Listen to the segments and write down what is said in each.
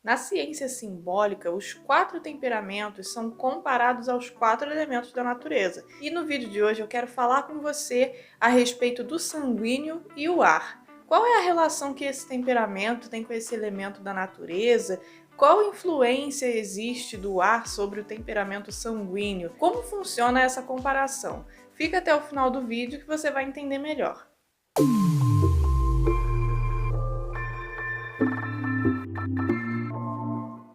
Na ciência simbólica, os 4 temperamentos são comparados aos 4 elementos da natureza. E no vídeo de hoje eu quero falar com você a respeito do sanguíneo e o ar. Qual é a relação que esse temperamento tem com esse elemento da natureza? Qual influência existe do ar sobre o temperamento sanguíneo? Como funciona essa comparação? Fica até o final do vídeo que você vai entender melhor.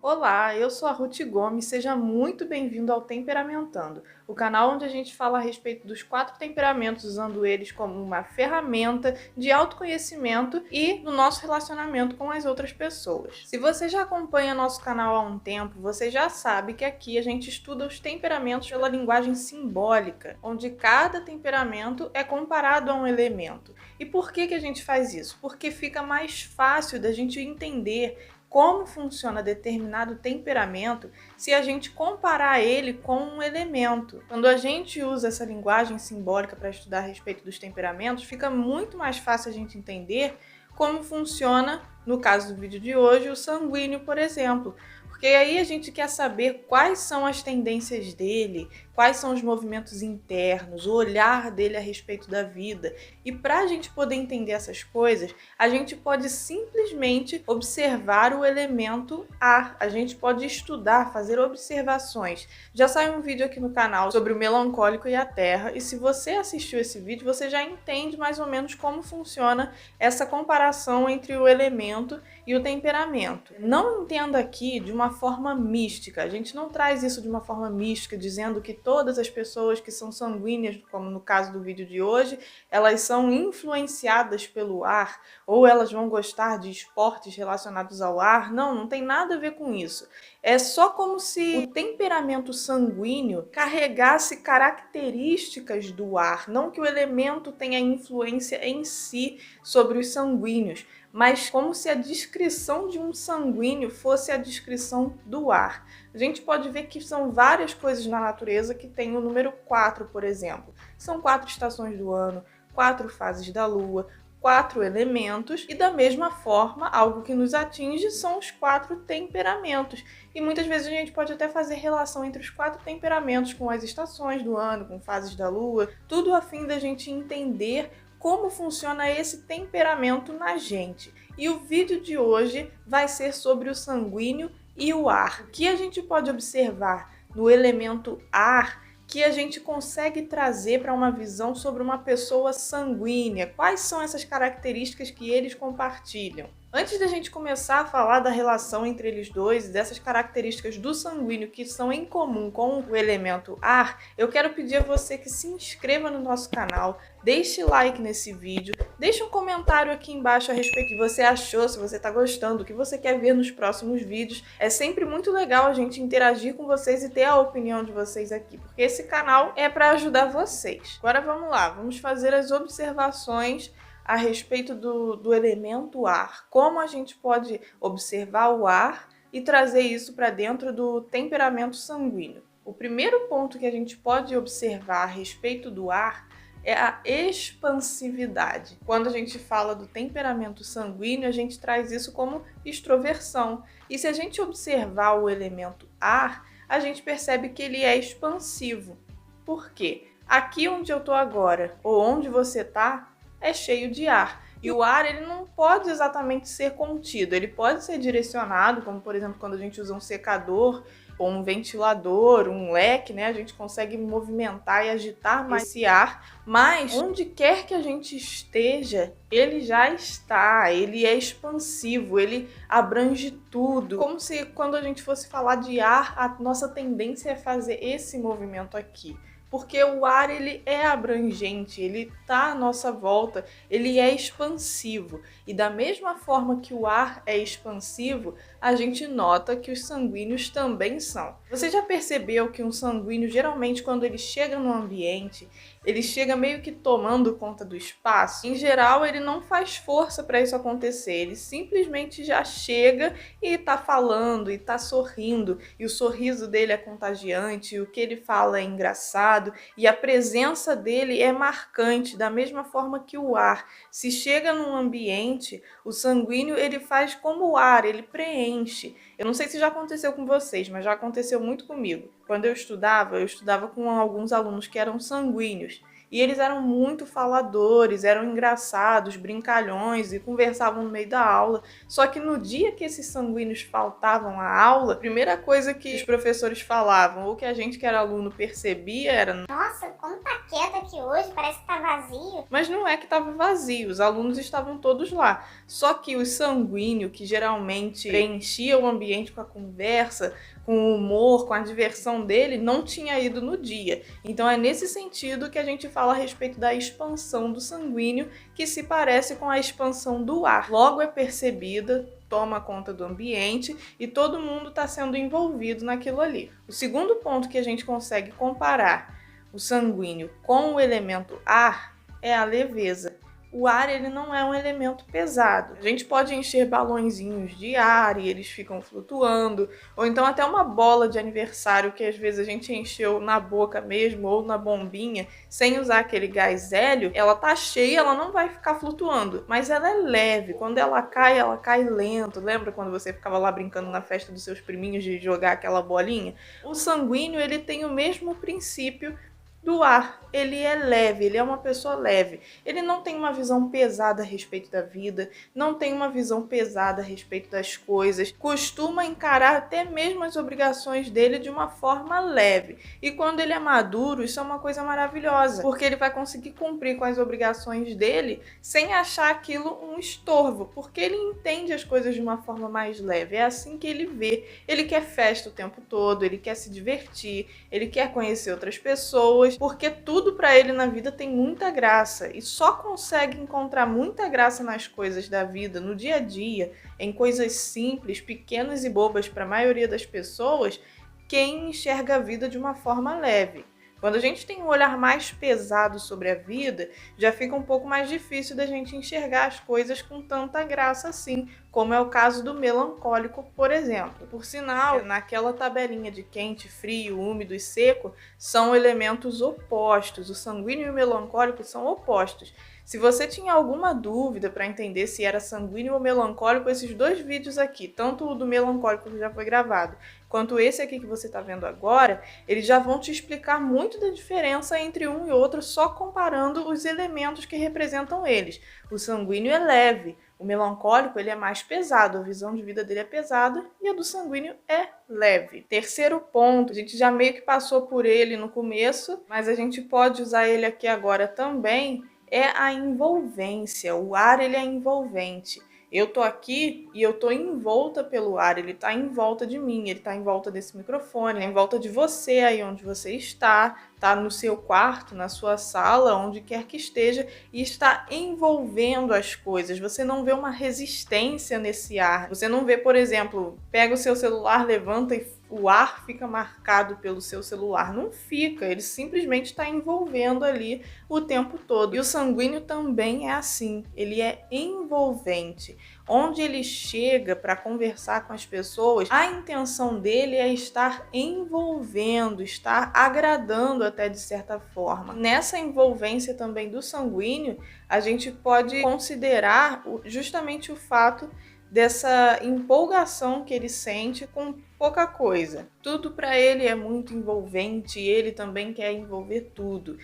Olá, eu sou a Ruth Gomes, seja muito bem-vindo ao Temperamentando, o canal onde a gente fala a respeito dos 4 temperamentos, usando eles como uma ferramenta de autoconhecimento e no nosso relacionamento com as outras pessoas. Se você já acompanha nosso canal há um tempo, você já sabe que aqui a gente estuda os temperamentos pela linguagem simbólica, onde cada temperamento é comparado a um elemento. E por que a gente faz isso? Porque fica mais fácil da gente entender como funciona determinado temperamento se a gente comparar ele com um elemento. Quando a gente usa essa linguagem simbólica para estudar a respeito dos temperamentos, fica muito mais fácil a gente entender como funciona, no caso do vídeo de hoje, o sanguíneo, por exemplo. Porque aí a gente quer saber quais são as tendências dele, quais são os movimentos internos, o olhar dele a respeito da vida. E para a gente poder entender essas coisas, a gente pode simplesmente observar o elemento ar. A gente pode estudar, fazer observações. Já saiu um vídeo aqui no canal sobre o melancólico e a terra, e se você assistiu esse vídeo, você já entende mais ou menos como funciona essa comparação entre o elemento e o temperamento. Não entenda aqui de uma forma mística. A gente não traz isso de uma forma mística, dizendo que todas as pessoas que são sanguíneas, como no caso do vídeo de hoje, elas são influenciadas pelo ar, ou elas vão gostar de esportes relacionados ao ar. Não, não tem nada a ver com isso. É só como se o temperamento sanguíneo carregasse características do ar, não que o elemento tenha influência em si sobre os sanguíneos, mas como se a descrição de um sanguíneo fosse a descrição do ar. A gente pode ver que são várias coisas na natureza que tem o número 4, por exemplo. São 4 estações do ano, 4 fases da lua, 4 elementos, e da mesma forma, algo que nos atinge são os 4 temperamentos. E muitas vezes a gente pode até fazer relação entre os 4 temperamentos com as estações do ano, com fases da lua, tudo a fim da gente entender como funciona esse temperamento na gente. E o vídeo de hoje vai ser sobre o sanguíneo e o ar. O que a gente pode observar no elemento ar que a gente consegue trazer para uma visão sobre uma pessoa sanguínea? Quais são essas características que eles compartilham? Antes da gente começar a falar da relação entre eles dois e dessas características do sanguíneo que são em comum com o elemento ar, eu quero pedir a você que se inscreva no nosso canal, deixe like nesse vídeo, deixe um comentário aqui embaixo a respeito do que você achou, se você está gostando, o que você quer ver nos próximos vídeos. É sempre muito legal a gente interagir com vocês e ter a opinião de vocês aqui, porque esse canal é para ajudar vocês. Agora vamos lá, vamos fazer as observações a respeito do elemento ar. Como a gente pode observar o ar e trazer isso para dentro do temperamento sanguíneo. O primeiro ponto que a gente pode observar a respeito do ar é a expansividade. Quando a gente fala do temperamento sanguíneo, a gente traz isso como extroversão. E se a gente observar o elemento ar, a gente percebe que ele é expansivo. Por quê? Aqui onde eu estou agora, ou onde você está, é cheio de ar. E o ar, ele não pode exatamente ser contido, ele pode ser direcionado, como por exemplo quando a gente usa um secador ou um ventilador, um leque, né? A gente consegue movimentar e agitar mais esse ar, mas onde quer que a gente esteja, ele já está, ele é expansivo, ele abrange tudo. Como se quando a gente fosse falar de ar, a nossa tendência é fazer esse movimento aqui. Porque o ar, ele é abrangente, ele está à nossa volta, ele é expansivo. E da mesma forma que o ar é expansivo, a gente nota que os sanguíneos também são. Você já percebeu que um sanguíneo, geralmente quando ele chega no ambiente, ele chega meio que tomando conta do espaço. Em geral, ele não faz força para isso acontecer, ele simplesmente já chega e tá falando e tá sorrindo, e o sorriso dele é contagiante, e o que ele fala é engraçado, e a presença dele é marcante, da mesma forma que o ar. Se chega num ambiente, o sanguíneo ele faz como o ar, ele preenche. Eu não sei se já aconteceu com vocês, mas já aconteceu muito comigo. Quando eu estudava com alguns alunos que eram sanguíneos. E eles eram muito faladores, eram engraçados, brincalhões e conversavam no meio da aula. Só que no dia que esses sanguíneos faltavam à aula, a primeira coisa que os professores falavam, ou que a gente que era aluno percebia, era: nossa, como tá quieto aqui hoje, parece que tá vazio. Mas não é que estava vazio, os alunos estavam todos lá. Só que o sanguíneo, que geralmente preenchia o ambiente com a conversa, com o humor, com a diversão dele, não tinha ido no dia. Então é nesse sentido que a gente fala a respeito da expansão do sanguíneo, que se parece com a expansão do ar. Logo é percebida, toma conta do ambiente e todo mundo está sendo envolvido naquilo ali. O segundo ponto que a gente consegue comparar o sanguíneo com o elemento ar é a leveza. O ar ele não é um elemento pesado. A gente pode encher balõezinhos de ar e eles ficam flutuando, ou então até uma bola de aniversário que às vezes a gente encheu na boca mesmo ou na bombinha, sem usar aquele gás hélio, ela tá cheia, ela não vai ficar flutuando, mas ela é leve. Quando ela cai lento. Lembra quando você ficava lá brincando na festa dos seus priminhos de jogar aquela bolinha? O sanguíneo ele tem o mesmo princípio do ar, ele é leve, ele é uma pessoa leve, ele não tem uma visão pesada a respeito da vida, não tem uma visão pesada a respeito das coisas, costuma encarar até mesmo as obrigações dele de uma forma leve, e quando ele é maduro, isso é uma coisa maravilhosa, porque ele vai conseguir cumprir com as obrigações dele sem achar aquilo um estorvo, porque ele entende as coisas de uma forma mais leve, é assim que ele vê. Ele quer festa o tempo todo, ele quer se divertir, ele quer conhecer outras pessoas, porque tudo para ele na vida tem muita graça e só consegue encontrar muita graça nas coisas da vida, no dia a dia, em coisas simples, pequenas e bobas para a maioria das pessoas, quem enxerga a vida de uma forma leve. Quando a gente tem um olhar mais pesado sobre a vida, já fica um pouco mais difícil da gente enxergar as coisas com tanta graça assim, como é o caso do melancólico, por exemplo. Por sinal, naquela tabelinha de quente, frio, úmido e seco, são elementos opostos. O sanguíneo e o melancólico são opostos. Se você tinha alguma dúvida para entender se era sanguíneo ou melancólico, esses dois vídeos aqui, tanto o do melancólico que já foi gravado, quanto esse aqui que você está vendo agora, eles já vão te explicar muito da diferença entre um e outro, só comparando os elementos que representam eles. O sanguíneo é leve, o melancólico ele é mais pesado, a visão de vida dele é pesada e a do sanguíneo é leve. Terceiro ponto, a gente já meio que passou por ele no começo, mas a gente pode usar ele aqui agora também, é a envolvência. O ar ele é envolvente. Eu tô aqui e eu tô envolta pelo ar, ele tá em volta de mim, ele tá em volta desse microfone, em volta de você aí onde você está, tá no seu quarto, na sua sala, onde quer que esteja, e está envolvendo as coisas. Você não vê uma resistência nesse ar. Você não vê, por exemplo, pega o seu celular, levanta e o ar fica marcado pelo seu celular. Não fica, ele simplesmente está envolvendo ali o tempo todo. E o sanguíneo também é assim, ele é envolvente. Onde ele chega para conversar com as pessoas, a intenção dele é estar envolvendo, estar agradando até de certa forma. Nessa envolvência também do sanguíneo, a gente pode considerar justamente o fato dessa empolgação que ele sente com pouca coisa. Tudo para ele é muito envolvente e ele também quer envolver tudo.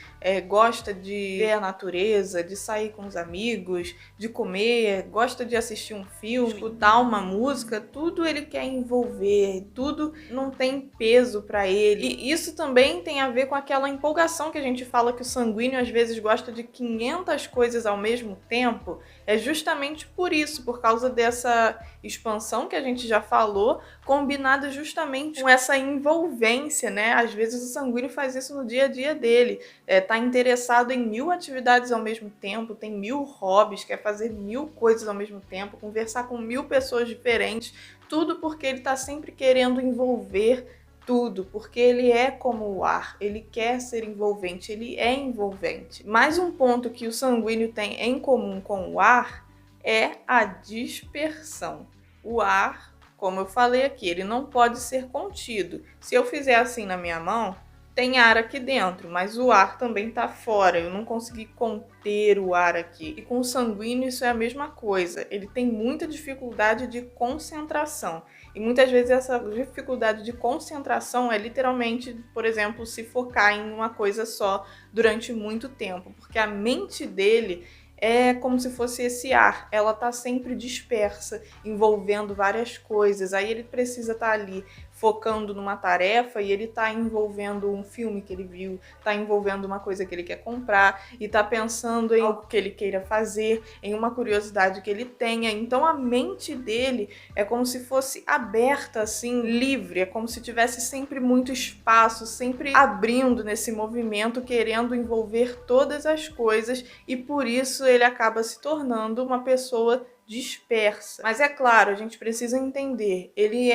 Gosta de ver a natureza, de sair com os amigos, de comer, gosta de assistir um filme, escutar uma música, tudo ele quer envolver, tudo não tem peso para ele. E isso também tem a ver com aquela empolgação que a gente fala que o sanguíneo às vezes gosta de 500 coisas ao mesmo tempo. É justamente por isso, por causa dessa expansão que a gente já falou, combinada justamente com essa envolvência, né? Às vezes o sanguíneo faz isso no dia a dia dele, tá interessado em 1000 atividades ao mesmo tempo, tem 1000 hobbies, quer fazer 1000 coisas ao mesmo tempo, conversar com 1000 pessoas diferentes, tudo porque ele tá sempre querendo envolver tudo, porque ele é como o ar, ele quer ser envolvente, ele é envolvente. Mais um ponto que o sanguíneo tem em comum com o ar é a dispersão. O ar, como eu falei aqui, ele não pode ser contido. Se eu fizer assim na minha mão, tem ar aqui dentro, mas o ar também está fora. Eu não consegui conter o ar aqui. E com o sanguíneo isso é a mesma coisa. Ele tem muita dificuldade de concentração. E muitas vezes essa dificuldade de concentração é literalmente, por exemplo, se focar em uma coisa só durante muito tempo. Porque a mente dele é como se fosse esse ar, ela tá sempre dispersa, envolvendo várias coisas. Aí ele precisa estar ali focando numa tarefa e ele tá envolvendo um filme que ele viu, tá envolvendo uma coisa que ele quer comprar e tá pensando em algo que ele queira fazer, em uma curiosidade que ele tenha. Então a mente dele é como se fosse aberta, assim, livre, é como se tivesse sempre muito espaço, sempre abrindo nesse movimento, querendo envolver todas as coisas, e por isso ele acaba se tornando uma pessoa dispersa. Mas é claro, a gente precisa entender, ele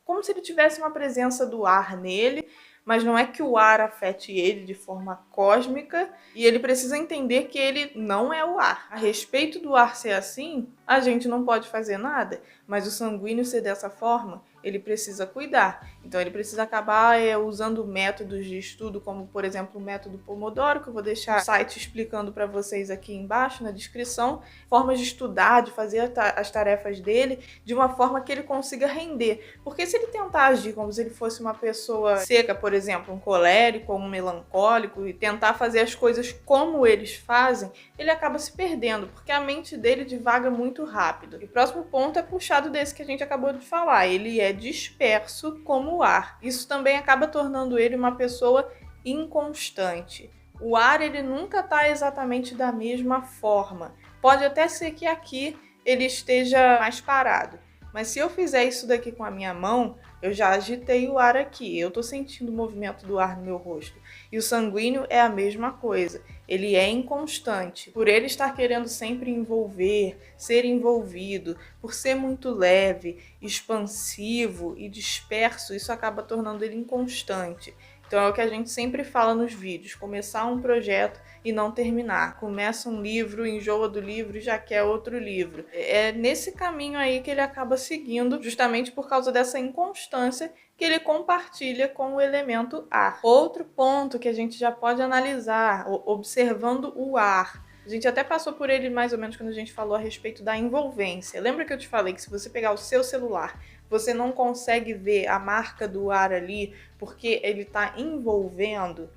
como se ele tivesse uma presença do ar nele, mas não é que o ar afete ele de forma cósmica, e ele precisa entender que ele não é o ar. A respeito do ar ser assim, a gente não pode fazer nada, mas o sanguíneo ser dessa forma, ele precisa cuidar. Então ele precisa acabar usando métodos de estudo, como por exemplo o método Pomodoro, que eu vou deixar o site explicando para vocês aqui embaixo na descrição, formas de estudar, de fazer as tarefas dele de uma forma que ele consiga render. Porque se ele tentar agir como se ele fosse uma pessoa seca, por exemplo, um colérico ou um melancólico, e tentar fazer as coisas como eles fazem, ele acaba se perdendo, porque a mente dele divaga muito rápido. E o próximo ponto é puxado desse que a gente acabou de falar, ele é disperso como o ar. Isso também acaba tornando ele uma pessoa inconstante. O ar, ele nunca está exatamente da mesma forma. Pode até ser que aqui ele esteja mais parado, mas se eu fizer isso daqui com a minha mão, eu já agitei o ar aqui, eu estou sentindo o movimento do ar no meu rosto. E o sanguíneo é a mesma coisa, ele é inconstante. Por ele estar querendo sempre envolver, ser envolvido, por ser muito leve, expansivo e disperso, isso acaba tornando ele inconstante. Então é o que a gente sempre fala nos vídeos, começar um projeto e não terminar. Começa um livro, enjoa do livro e já quer outro livro. É nesse caminho aí que ele acaba seguindo, justamente por causa dessa inconstância que ele compartilha com o elemento ar. Outro ponto que a gente já pode analisar, observando o ar. A gente até passou por ele mais ou menos quando a gente falou a respeito da envolvência. Lembra que eu te falei que se você pegar o seu celular, você não consegue ver a marca do ar ali porque ele está envolvendo?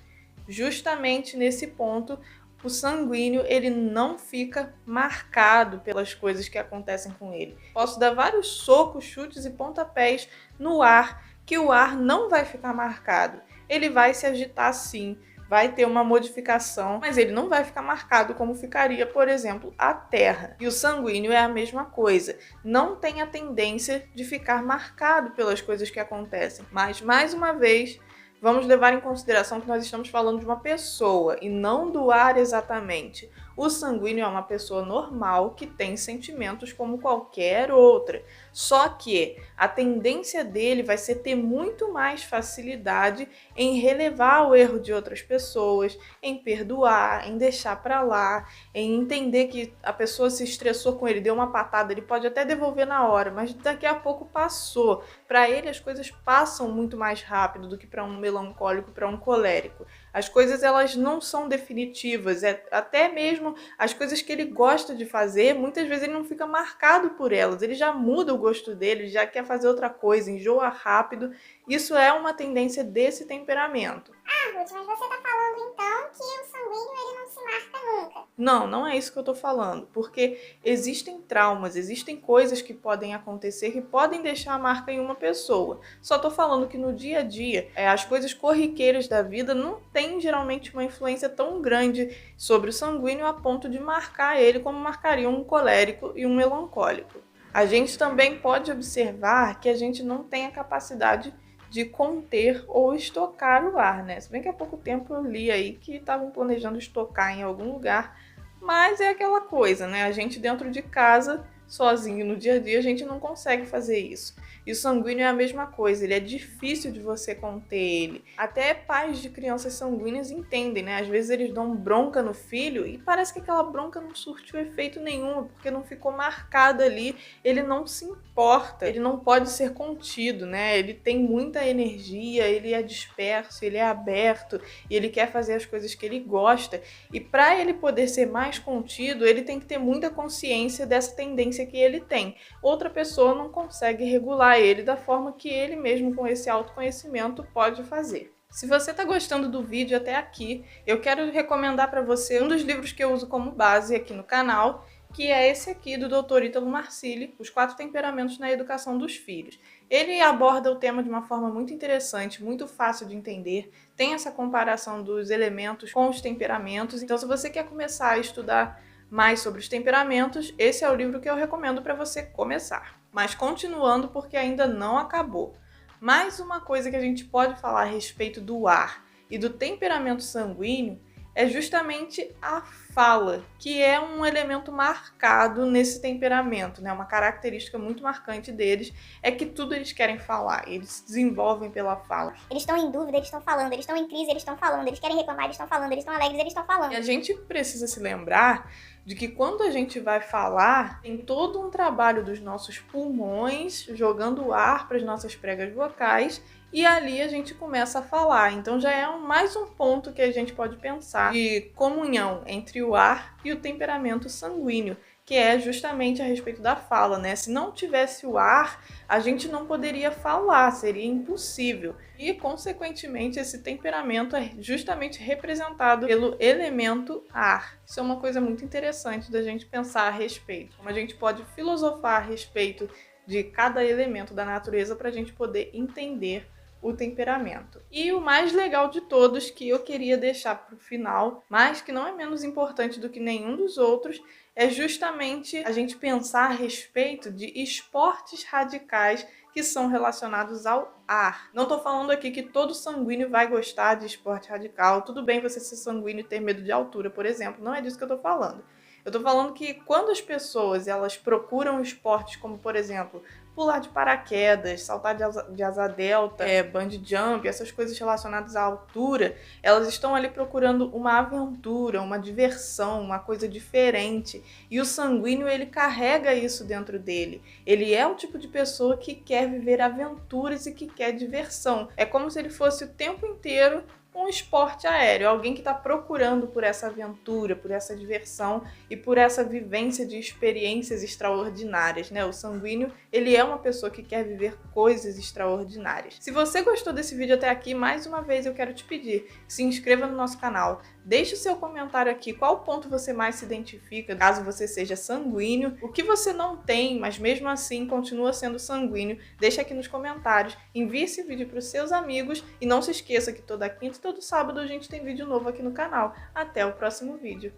Justamente nesse ponto, o sanguíneo ele não fica marcado pelas coisas que acontecem com ele. Posso dar vários socos, chutes e pontapés no ar, que o ar não vai ficar marcado. Ele vai se agitar sim, vai ter uma modificação, mas ele não vai ficar marcado como ficaria, por exemplo, a terra. E o sanguíneo é a mesma coisa, não tem a tendência de ficar marcado pelas coisas que acontecem. Mas, mais uma vez, vamos levar em consideração que nós estamos falando de uma pessoa e não do ar exatamente. O sanguíneo é uma pessoa normal que tem sentimentos como qualquer outra. Só que a tendência dele vai ser ter muito mais facilidade em relevar o erro de outras pessoas, em perdoar, em deixar pra lá, em entender que a pessoa se estressou com ele, deu uma patada, ele pode até devolver na hora, mas daqui a pouco passou. Para ele as coisas passam muito mais rápido do que para um melancólico, para um colérico. As coisas elas não são definitivas, até mesmo as coisas que ele gosta de fazer, muitas vezes ele não fica marcado por elas, ele já muda o gosto dele, já quer fazer outra coisa, enjoa rápido. Isso é uma tendência desse temperamento. Ah, Ruth, mas você tá falando então que o sanguíneo ele não se marca nunca. Não, não é isso que eu tô falando, porque existem traumas, existem coisas que podem acontecer que podem deixar a marca em uma pessoa. Só tô falando que no dia a dia, as coisas corriqueiras da vida não têm geralmente uma influência tão grande sobre o sanguíneo a ponto de marcar ele como marcaria um colérico e um melancólico. A gente também pode observar que a gente não tem a capacidade de conter ou estocar o ar, né? Se bem que há pouco tempo eu li aí que estavam planejando estocar em algum lugar, mas é aquela coisa, né? A gente dentro de casa sozinho no dia a dia, a gente não consegue fazer isso. E o sanguíneo é a mesma coisa, ele é difícil de você conter ele. Até pais de crianças sanguíneas entendem, né? Às vezes eles dão bronca no filho e parece que aquela bronca não surtiu efeito nenhum, porque não ficou marcada ali, ele não se importa, ele não pode ser contido, né? Ele tem muita energia, ele é disperso, ele é aberto e ele quer fazer as coisas que ele gosta. E para ele poder ser mais contido, ele tem que ter muita consciência dessa tendência que ele tem. Outra pessoa não consegue regular ele da forma que ele mesmo, com esse autoconhecimento, pode fazer. Se você está gostando do vídeo até aqui, eu quero recomendar para você um dos livros que eu uso como base aqui no canal, que é esse aqui do Dr. Ítalo Marcilli, Os 4 Temperamentos na Educação dos Filhos. Ele aborda o tema de uma forma muito interessante, muito fácil de entender, tem essa comparação dos elementos com os temperamentos. Então, se você quer começar a estudar mais sobre os temperamentos, esse é o livro que eu recomendo para você começar. Mas continuando, porque ainda não acabou. Mais uma coisa que a gente pode falar a respeito do ar e do temperamento sanguíneo é justamente a fala, que é um elemento marcado nesse temperamento, né? Uma característica muito marcante deles é que tudo eles querem falar, eles se desenvolvem pela fala. Eles estão em dúvida, eles estão falando, eles estão em crise, eles estão falando, eles querem reclamar, eles estão falando, eles estão alegres, eles estão falando. E a gente precisa se lembrar de que quando a gente vai falar, tem todo um trabalho dos nossos pulmões jogando ar para as nossas pregas vocais e ali a gente começa a falar. Então já é mais um ponto que a gente pode pensar de comunhão entre o ar e o temperamento sanguíneo, que é justamente a respeito da fala, né? Se não tivesse o ar, a gente não poderia falar, seria impossível. E, consequentemente, esse temperamento é justamente representado pelo elemento ar. Isso é uma coisa muito interessante da gente pensar a respeito. Como a gente pode filosofar a respeito de cada elemento da natureza para a gente poder entender o temperamento. E o mais legal de todos, que eu queria deixar para o final, mas que não é menos importante do que nenhum dos outros, é justamente a gente pensar a respeito de esportes radicais que são relacionados ao ar. Não estou falando aqui que todo sanguíneo vai gostar de esporte radical. Tudo bem você ser sanguíneo e ter medo de altura, por exemplo. Não é disso que eu estou falando. Eu estou falando que quando as pessoas elas procuram esportes como, por exemplo, pular de paraquedas, saltar de asa delta, bungee jump, essas coisas relacionadas à altura, elas estão ali procurando uma aventura, uma diversão, uma coisa diferente. E o sanguíneo, ele carrega isso dentro dele. Ele é o tipo de pessoa que quer viver aventuras e que quer diversão. É como se ele fosse o tempo inteiro um esporte aéreo, alguém que está procurando por essa aventura, por essa diversão e por essa vivência de experiências extraordinárias, né? O sanguíneo, ele é uma pessoa que quer viver coisas extraordinárias. Se você gostou desse vídeo até aqui, mais uma vez eu quero te pedir, se inscreva no nosso canal, deixe o seu comentário aqui, qual ponto você mais se identifica, caso você seja sanguíneo, o que você não tem, mas mesmo assim continua sendo sanguíneo, deixa aqui nos comentários, envie esse vídeo para os seus amigos e não se esqueça que toda quinta e todo sábado a gente tem vídeo novo aqui no canal. Até o próximo vídeo.